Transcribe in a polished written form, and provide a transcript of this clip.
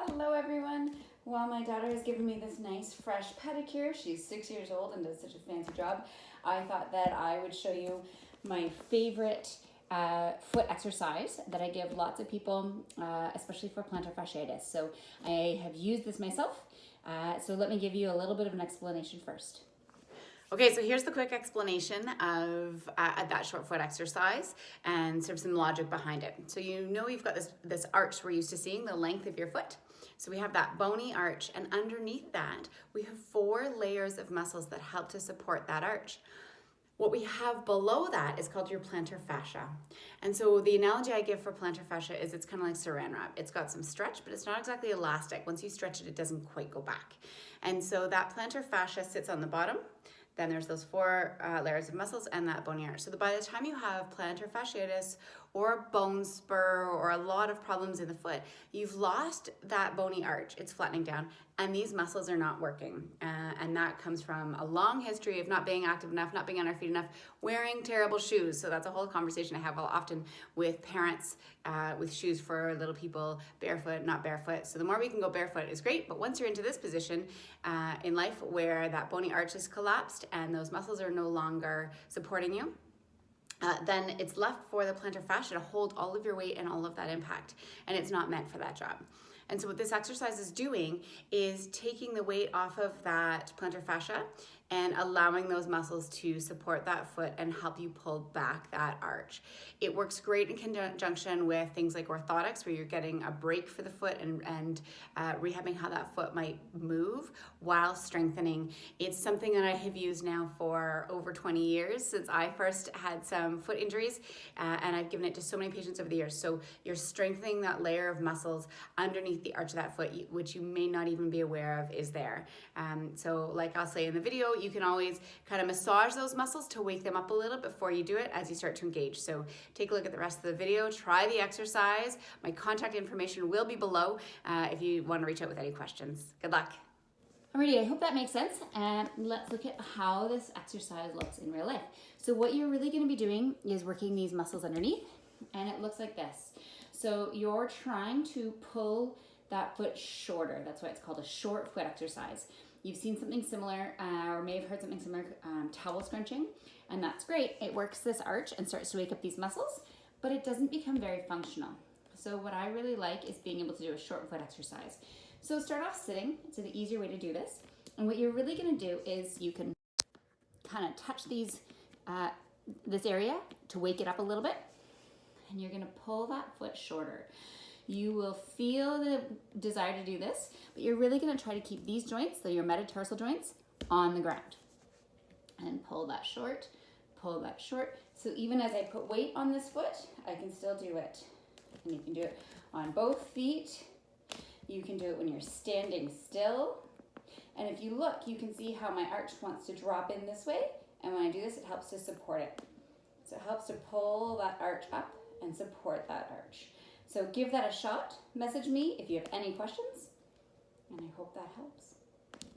Hello everyone. While my daughter has given me this nice fresh pedicure, she's 6 years old and does such a fancy job, I thought that I would show you my favorite foot exercise that I give lots of people, especially for plantar fasciitis. So I have used this myself, so let me give you a little bit of an explanation first. Okay, so here's the quick explanation of that short foot exercise and sort of some logic behind it. So you know you've got this arch we're used to seeing, the length of your foot. So we have that bony arch, and underneath that, we have 4 layers of muscles that help to support that arch. What we have below that is called your plantar fascia. And so the analogy I give for plantar fascia is it's kind of like saran wrap. It's got some stretch, but it's not exactly elastic. Once you stretch it, it doesn't quite go back. And so that plantar fascia sits on the bottom. Then there's those 4 layers of muscles and that bony arch. So by the time you have plantar fasciitis or a bone spur or a lot of problems in the foot, you've lost that bony arch. It's flattening down, and these muscles are not working. And that comes from a long history of not being active enough, not being on our feet enough, wearing terrible shoes. So that's a whole conversation I have often with parents with shoes for little people, barefoot, not barefoot. So the more we can go barefoot is great, but once you're into this position in life where that bony arch is collapsed and those muscles are no longer supporting you, then it's left for the plantar fascia to hold all of your weight and all of that impact, and it's not meant for that job. And so what this exercise is doing is taking the weight off of that plantar fascia and allowing those muscles to support that foot and help you pull back that arch. It works great in conjunction with things like orthotics, where you're getting a break for the foot and rehabbing how that foot might move while strengthening. It's something that I have used now for over 20 years since I first had some foot injuries, and I've given it to so many patients over the years. So you're strengthening that layer of muscles underneath the arch of that foot, which you may not even be aware of is there. So like I'll say in the video, you can always kind of massage those muscles to wake them up a little before you do it as you start to engage. So take a look at the rest of the video, try the exercise. My contact information will be below if you want to reach out with any questions. Good luck. Alrighty, I hope that makes sense, and let's look at how this exercise looks in real life. So what you're really going to be doing is working these muscles underneath, and it looks like this. So you're trying to pull that foot shorter. That's why it's called a short foot exercise. You've seen something similar, or may have heard something similar, towel scrunching, and that's great. It works this arch and starts to wake up these muscles, but it doesn't become very functional. So what I really like is being able to do a short foot exercise. So start off sitting. It's an easier way to do this. And what you're really gonna do is you can kind of touch these, this area to wake it up a little bit, and you're gonna pull that foot shorter. You will feel the desire to do this, but you're really gonna try to keep these joints, so your metatarsal joints, on the ground. And pull that short, pull that short. So even as I put weight on this foot, I can still do it. And you can do it on both feet. You can do it when you're standing still. And if you look, you can see how my arch wants to drop in this way. And when I do this, it helps to support it. So it helps to pull that arch up and support that arch. So give that a shot. Message me if you have any questions, and I hope that helps.